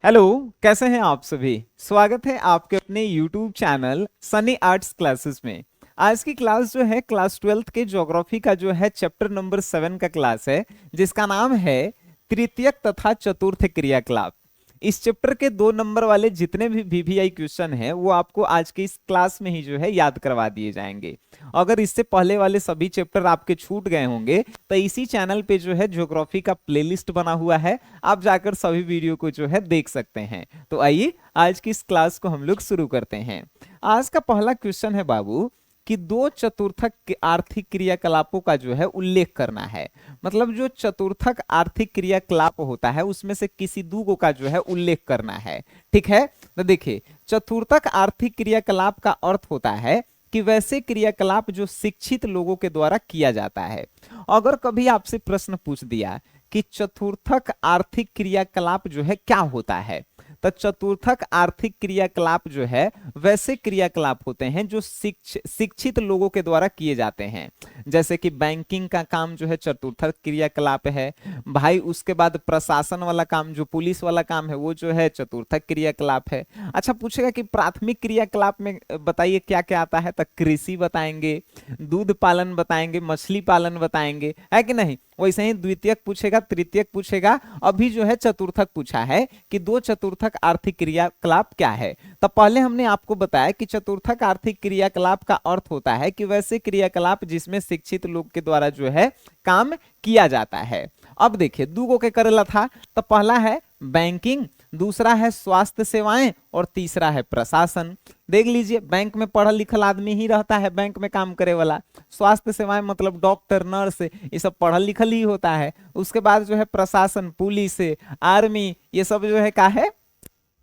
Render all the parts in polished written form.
Hello. कैसे हैं आप सभी। स्वागत है आपके अपने YouTube channel Sunny arts classes में। आज की क्लास जो है क्लास 12th के ज्योग्राफी का जो है चैप्टर नंबर 7 का क्लास है, जिसका नाम है तृतीयक तथा चतुर्थ क्रियाकलाप। इस चैप्टर के 2 नंबर वाले जितने भी VVI क्वेश्चन हैं वो आपको आज के इस क्लास में ही जो है याद करवा दिए जाएंगे। अगर इससे पहले वाले सभी चैप्टर आपके छूट गए होंगे तो इसी चैनल पे जो है ज्योग्राफी का प्लेलिस्ट बना हुआ है, आप जाकर सभी वीडियो को जो है देख सकते हैं। तो आइए आज की इस क्लास को हम लोग शुरू करते हैं। आज का पहला क्वेश्चन है बाबू कि दो चतुर्थक के आर्थिक क्रियाकलापों का जो है उल्लेख करना है। मतलब जो चतुर्थक आर्थिक क्रियाकलाप होता है उसमें से किसी दो का जो है उल्लेख करना है। ठीक है, तो देखिए चतुर्थक आर्थिक क्रियाकलाप का अर्थ होता है कि वैसे क्रियाकलाप जो शिक्षित लोगों के द्वारा किया जाता है। अगर कभी आपसे प्रश्न पूछ दिया कि चतुर्थक आर्थिक क्रियाकलाप जो है क्या होता है, तो चतुर्थक आर्थिक क्रियाकलाप जो है वैसे क्रियाकलाप होते हैं जो शिक्षित लोगों के द्वारा किए जाते हैं। जैसे कि बैंकिंग का काम जो है चतुर्थक क्रियाकलाप है भाई। उसके बाद प्रशासन वाला काम जो पुलिस वाला काम है वो जो है चतुर्थक क्रियाकलाप है। अच्छा, पूछेगा कि प्राथमिक क्रियाकलाप में बताइए क्या क्या आता है, तो कृषि बताएंगे, दूध पालन बताएंगे, मछली पालन बताएंगे, है कि नहीं। वैसे ही द्वितीयक पूछेगा, तृतीयक पूछेगा, अभी जो है चतुर्थक पूछा है कि दो चतुर्थक आर्थिक क्रियाकलाप क्या है। तब पहले हमने आपको बताया कि चतुर्थक आर्थिक क्रियाकलाप का अर्थ होता है कि वैसे क्रियाकलाप जिसमें शिक्षित लोग के द्वारा जो है काम किया जाता है। अब देखिए दूगो के करेला था, तो पहला है बैंकिंग, दूसरा है स्वास्थ्य सेवाएं और तीसरा है प्रशासन। देख लीजिए बैंक में पढ़ा लिखल आदमी ही रहता है, बैंक में काम करे वाला। स्वास्थ्य सेवाएं मतलब डॉक्टर, नर्स, ये सब पढ़ल लिखल ही होता है। उसके बाद जो है प्रशासन, पुलिस, आर्मी, ये सब जो है का है,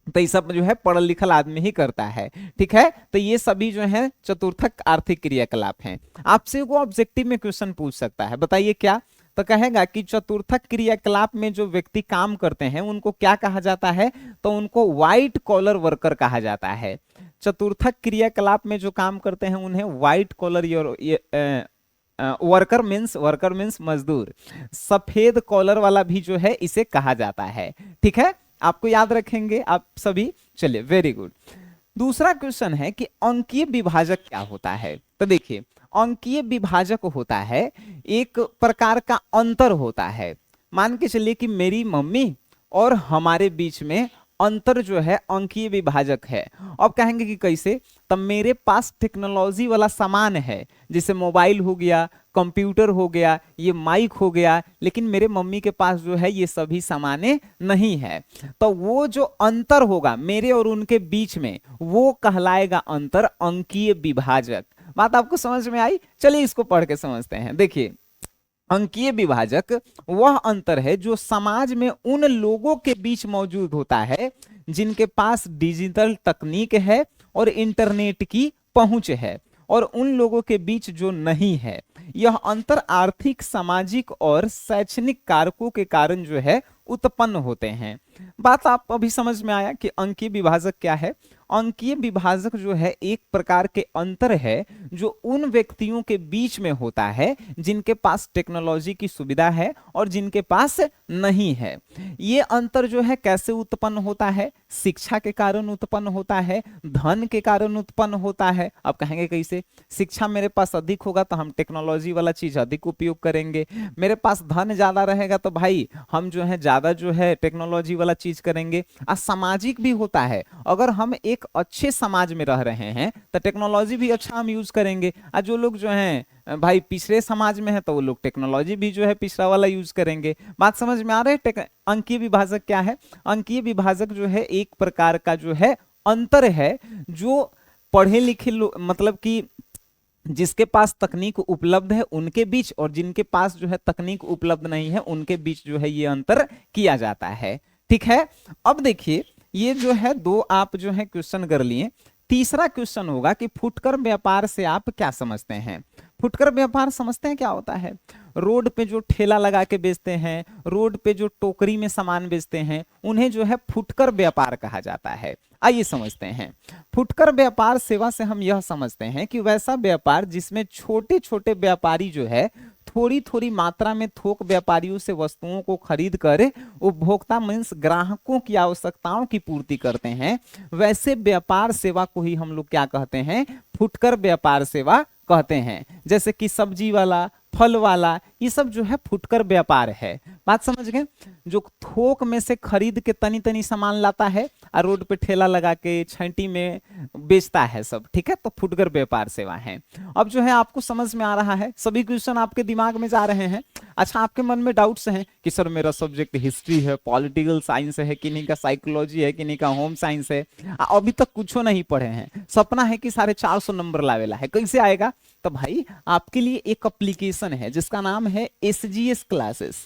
तो ये सब जो है पढ़ल लिखल आदमी ही करता है। ठीक है, तो ये सभी जो है चतुर्थक आर्थिक क्रियाकलाप हैं। आपसे वो ऑब्जेक्टिव में क्वेश्चन पूछ सकता है, बताइए क्या। तो कहेगा कि चतुर्थक क्रियाकलाप में जो व्यक्ति काम करते हैं उनको क्या कहा जाता है, तो उनको व्हाइट कॉलर वर्कर कहा जाता है। चतुर्थक क्रियाकलाप में जो काम करते हैं उन्हें व्हाइट कॉलर वर्कर मीन्स मजदूर, सफेद कॉलर वाला भी जो है इसे कहा जाता है। ठीक है, आपको याद रखेंगे आप सभी। चलिए, वेरी गुड। दूसरा क्वेश्चन है कि अंकीय विभाजक क्या होता है। तो देखिए अंकीय विभाजक होता है एक प्रकार का अंतर होता है। मान के चलिए कि मेरी मम्मी और हमारे बीच में अंतर जो है अंकीय विभाजक है। अब कहेंगे कि कैसे, तब मेरे पास टेक्नोलॉजी वाला सामान है, जैसे मोबाइल हो गया, कंप्यूटर हो गया, ये माइक हो गया, लेकिन मेरे मम्मी के पास जो है ये सभी सामानें नहीं है। तो वो जो अंतर होगा मेरे और उनके बीच में वो कहलाएगा अंतर अंकीय विभाजक। बात आपको समझ में आई। चलिए इसको पढ़ के समझते हैं। देखिए अंकीय विभाजक वह अंतर है जो समाज में उन लोगों के बीच मौजूद होता है जिनके पास डिजिटल तकनीक है और इंटरनेट की पहुंच है, और उन लोगों के बीच जो नहीं है। यह अंतर आर्थिक, सामाजिक और शैक्षणिक कारकों के कारण जो है उत्पन्न होते हैं। बात आप अभी समझ में आया कि अंकीय विभाजक क्या है। अंकीय विभाजक जो है एक प्रकार के अंतर है जो उन व्यक्तियों के बीच में होता है जिनके पास टेक्नोलॉजी की सुविधा है और जिनके पास नहीं है। ये अंतर जो है कैसे उत्पन्न होता है, शिक्षा के कारण उत्पन्न होता है, धन के कारण उत्पन्न होता है। अब कहेंगे कैसे, शिक्षा मेरे पास अधिक होगा तो हम टेक्नोलॉजी वाला चीज अधिक उपयोग करेंगे, मेरे पास धन ज्यादा रहेगा तो भाई हम जो है ज्यादा जो है टेक्नोलॉजी वाला चीज करेंगे। और सामाजिक भी होता है, अगर हम एक अच्छे समाज में रह रहे हैं तो टेक्नोलॉजी भी अच्छा हम यूज करेंगे, और जो लोग जो हैं भाई पिछड़े समाज में है तो वो लोग टेक्नोलॉजी भी जो है पिछड़ा वाला यूज करेंगे। बात समझ में आ रहा है। अंकीय विभाजक क्या है। अंकीय विभाजक जो है एक प्रकार का जो है अंतर है जो पढ़े लिखे लोग, मतलब कि जिसके पास तकनीक उपलब्ध है उनके बीच और जिनके पास जो है तकनीक उपलब्ध नहीं है उनके बीच जो है ये अंतर किया जाता है। ठीक है, अब देखिए ये जो है दो आप जो है क्वेश्चन कर लिए। तीसरा क्वेश्चन होगा कि फुटकर व्यापार से आप क्या समझते हैं। फुटकर व्यापार समझते हैं क्या होता है। रोड पे जो ठेला लगा के बेचते हैं, रोड पे जो टोकरी में सामान बेचते हैं, उन्हें जो है फुटकर व्यापार कहा जाता है। आइए समझते हैं। फुटकर व्यापार सेवा से हम यह समझते हैं कि वैसा व्यापार जिसमें छोटे छोटे व्यापारी जो है थोड़ी थोड़ी मात्रा में थोक व्यापारियों से वस्तुओं को खरीद कर उपभोक्ता मीन्स ग्राहकों की आवश्यकताओं की पूर्ति करते हैं, वैसे व्यापार सेवा को ही हम लोग क्या कहते हैं, फुटकर व्यापार सेवा कहते हैं। जैसे कि सब्जी वाला, फल वाला, ये सब जो है फुटकर व्यापार है। बात समझ गए? जो थोक में से खरीद के तनी तनी सामान लाता है और रोड पे ठेला लगा के छंटी में बेचता है सब, ठीक है, तो फुटकर व्यापार सेवा है। अब जो है आपको समझ में आ रहा है, सभी क्वेश्चन आपके दिमाग में जा रहे हैं। अच्छा, आपके मन में डाउट्स हैं कि सर मेरा सब्जेक्ट हिस्ट्री है, पॉलिटिकल साइंस है, किन्हीं का साइकोलॉजी है, किन्हीं का होम साइंस है, अभी तक कुछ नहीं पढ़े हैं, सपना है कि 450 नंबर लावेला है, कैसे आएगा? तो भाई आपके लिए एक एप्लीकेशन है जिसका नाम है SGS क्लासेस।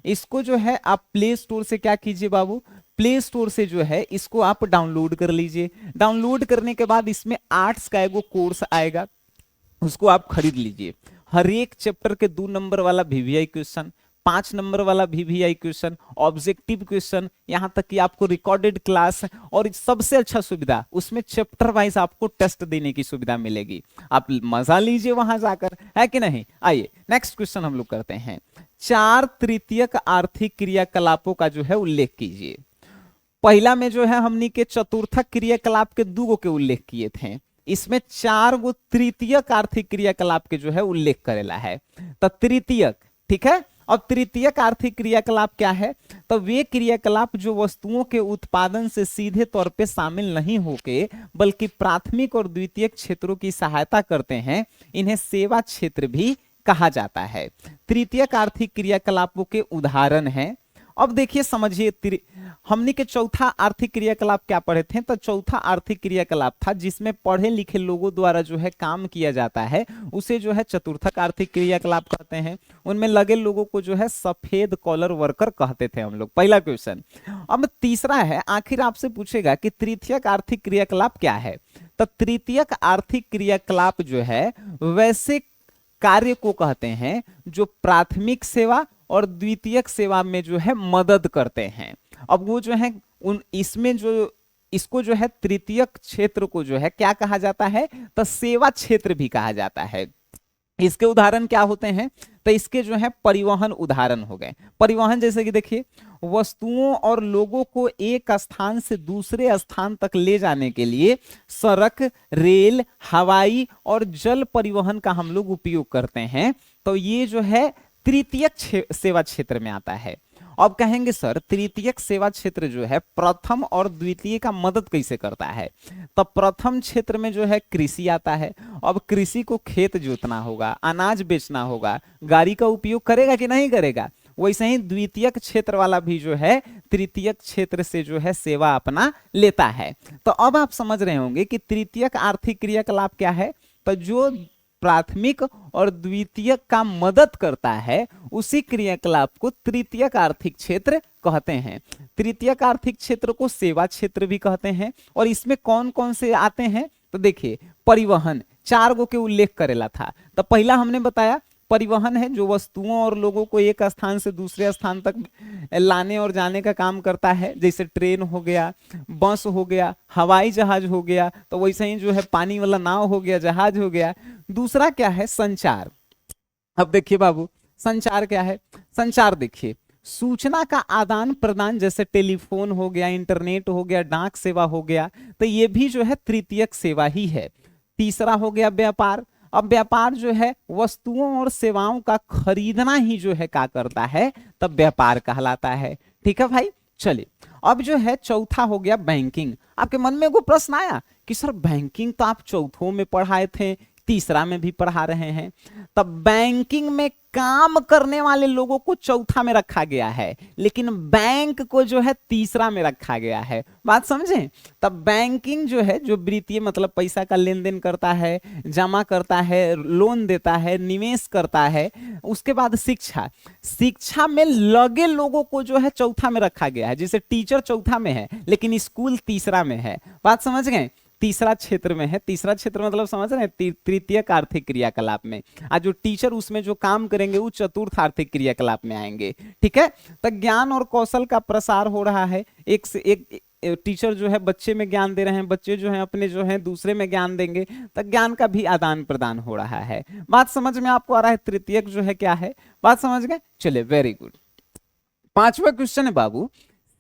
इसको जो है आप प्ले स्टोर से क्या कीजिए बाबू, प्ले स्टोर से जो है इसको आप डाउनलोड कर लीजिए। डाउनलोड करने के बाद इसमें आर्ट्स का एगो कोर्स आएगा, उसको आप खरीद लीजिए। हर एक चैप्टर के 2 नंबर वाला VVI क्वेश्चन, 5 नंबर वाला VVI क्वेश्चन, ऑब्जेक्टिव क्वेश्चन, यहां तक कि आपको रिकॉर्डेड क्लास, और सबसे अच्छा सुविधा उसमें चैप्टर वाइज आपको टेस्ट देने की सुविधा मिलेगी। आप मजा लीजिए वहां जाकर, है कि नहीं? आइए नेक्स्ट क्वेश्चन हम लोग करते हैं। 4 तृतीयक आर्थिक क्रियाकलापों का जो है उल्लेख कीजिए। पहला में जो है हमनी के चतुर्थक क्रियाकलाप के 2 के उल्लेख किए थे, इसमें 4 गो तृतीयक आर्थिक क्रियाकलाप के जो है उल्लेख करेला है। तो तृतीयक, ठीक है। अब तृतीयक आर्थिक क्रियाकलाप क्या है? तो वे क्रियाकलाप जो वस्तुओं के उत्पादन से सीधे तौर पे शामिल नहीं होके बल्कि प्राथमिक और द्वितीयक क्षेत्रों की सहायता करते हैं, इन्हें सेवा क्षेत्र भी कहा जाता है। तृतीयक आर्थिक क्रियाकलापों के उदाहरण हैं। अब देखिए समझिए, हमने के चौथा आर्थिक क्रियाकलाप क्या पढ़े थे? तो चौथा आर्थिक क्रियाकलाप था जिसमें पढ़े लिखे लोगों द्वारा जो है काम किया जाता है, उसे जो है चतुर्थक आर्थिक क्रियाकलाप कहते हैं। उनमें लगे लोगों को जो है सफेद कॉलर वर्कर कहते थे हम लोग। पहला क्वेश्चन। अब तीसरा है, आखिर आपसे पूछेगा कि तृतीयक आर्थिक क्रियाकलाप क्या है? तो तृतीयक आर्थिक क्रियाकलाप जो है वैसे कार्य को कहते हैं जो प्राथमिक सेवा और द्वितीयक सेवा में जो है मदद करते हैं। अब वो जो है इसमें जो इसको जो है तृतीयक क्षेत्र को जो है क्या कहा जाता है? तो सेवा क्षेत्र भी कहा जाता है। इसके उदाहरण क्या होते हैं? तो इसके जो है परिवहन उदाहरण हो गए। परिवहन जैसे कि देखिए, वस्तुओं और लोगों को एक स्थान से दूसरे स्थान तक ले जाने के लिए सड़क, रेल, हवाई और जल परिवहन का हम लोग उपयोग करते हैं। तो ये जो है तृतीयक सेवा क्षेत्र में आता है। अब कहेंगे सर तृतीयक सेवा क्षेत्र जो है प्रथम और द्वितीय का मदद कैसे करता है? तो प्रथम क्षेत्र में जो है कृषि आता है। अब कृषि को खेत जोतना होगा, अनाज बेचना होगा, गाड़ी का उपयोग करेगा कि नहीं करेगा? वैसे ही द्वितीयक क्षेत्र वाला भी जो है तृतीयक क्षेत्र से जो है सेवा अपना लेता है। तो अब आप समझ रहे होंगे कि तृतीयक आर्थिक क्रियाकलाप क्या है? तो जो प्राथमिक और द्वितीयक का मदद करता है उसी क्रियाकलाप को तृतीयक आर्थिक क्षेत्र कहते हैं। तृतीयक आर्थिक क्षेत्र को सेवा क्षेत्र भी कहते हैं। और इसमें कौन कौन से आते हैं? तो देखिए, परिवहन 4 गो के उल्लेख करेला था। तो पहला हमने बताया परिवहन है, जो वस्तुओं और लोगों को एक स्थान से दूसरे स्थान तक लाने और जाने का काम करता है, जैसे ट्रेन हो गया, बस हो गया, हवाई जहाज हो गया, तो वैसे ही जो है पानी वाला नाव हो गया, जहाज हो गया। दूसरा क्या है? संचार। अब देखिए बाबू, संचार क्या है? संचार देखिए, सूचना का आदान प्रदान, जैसे टेलीफोन हो गया, इंटरनेट हो गया, डाक सेवा हो गया, तो ये भी जो है तृतीयक सेवा ही है। तीसरा हो गया व्यापार। अब व्यापार जो है वस्तुओं और सेवाओं का खरीदना ही जो है क्या करता है? तब व्यापार कहलाता है। ठीक है भाई, चलिए अब जो है चौथा हो गया बैंकिंग। आपके मन में वो प्रश्न आया कि सर बैंकिंग तो आप चौथों में पढ़ाए थे, तीसरा में भी पढ़ा रहे हैं, तब बैंकिंग में काम करने वाले लोगों को चौथा में रखा गया है, लेकिन बैंक को जो है तीसरा में रखा गया है। बात समझें? तब बैंकिंग जो है, जो वित्तीय मतलब पैसा का लेन देन करता है, जमा करता है, लोन देता है, निवेश करता है। उसके बाद शिक्षा, शिक्षा में लगे लोगों को जो है चौथा में रखा गया है। जैसे टीचर चौथा में है लेकिन स्कूल तीसरा में है। बात समझ गए? तीसरा क्षेत्र में है। तीसरा क्षेत्र मतलब समझ रहे हैं, तृतीयक आर्थिक क्रियाकलाप में। आज जो टीचर उसमें जो काम करेंगे वो चतुर्थ आर्थिक क्रियाकलाप में आएंगे। ठीक है, तो ज्ञान और कौशल का प्रसार हो रहा है, एक से एक टीचर जो है बच्चे में ज्ञान दे रहे हैं, बच्चे जो है अपने जो है दूसरे में ज्ञान देंगे, तो ज्ञान का भी आदान प्रदान हो रहा है। बात समझ में आपको आ रहा है? तृतीयक जो है क्या है, बात समझ गए? चलिए वेरी गुड। पांचवा क्वेश्चन है बाबू,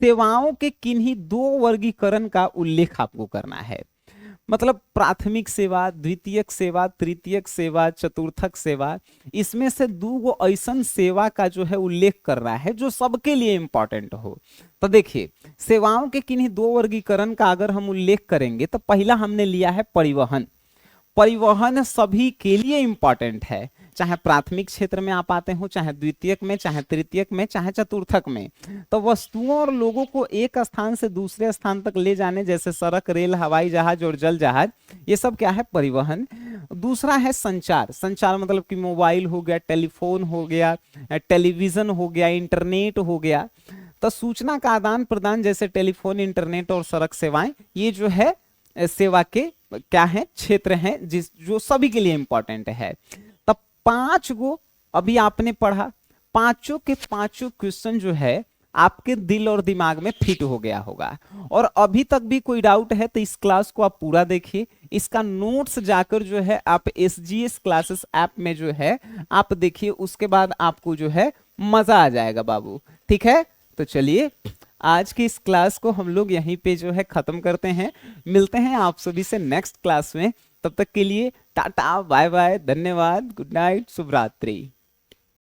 सेवाओं के किन्हीं दो वर्गीकरण का उल्लेख आपको करना है। मतलब प्राथमिक सेवा, द्वितीयक सेवा, तृतीयक सेवा, चतुर्थक सेवा, इसमें से दो ऐसन सेवा का जो है उल्लेख कर रहा है जो सबके लिए इंपॉर्टेंट हो। तो देखिए, सेवाओं के किन्हीं दो वर्गीकरण का अगर हम उल्लेख करेंगे तो पहला हमने लिया है परिवहन। परिवहन सभी के लिए इंपॉर्टेंट है, चाहे प्राथमिक क्षेत्र में आप आते हो, चाहे द्वितीयक में, चाहे तृतीयक में, चाहे चतुर्थक में। तो वस्तुओं और लोगों को एक स्थान से दूसरे स्थान तक ले जाने, जैसे सड़क, रेल, हवाई जहाज और जल जहाज, ये सब क्या है? परिवहन। दूसरा है संचार। संचार मतलब कि मोबाइल हो गया, टेलीफोन हो गया, टेलीविजन हो गया, इंटरनेट हो गया। तो सूचना का आदान प्रदान जैसे टेलीफोन, इंटरनेट और सड़क सेवाएं, ये जो है सेवा के क्या है? क्षेत्र हैं जो सभी के लिए इंपॉर्टेंट है। तब 5 गो अभी आपने पढ़ा, पांचों के पांचों क्वेश्चन जो है आपके दिल और दिमाग में फिट हो गया होगा। और अभी तक भी कोई डाउट है तो इस क्लास को आप पूरा देखिए, इसका नोट्स जाकर जो है आप SGS क्लासेस ऐप में जो है आप देखिए, उसके बाद आपको जो है मजा आ जाएगा बाबू। ठीक है, तो चलिए आज की इस क्लास को हम लोग यहीं पे जो है खत्म करते हैं। मिलते हैं आप सभी से नेक्स्ट क्लास में, तब तक के लिए टाटा, बाय बाय, धन्यवाद, गुड नाइट, शुभ रात्रि।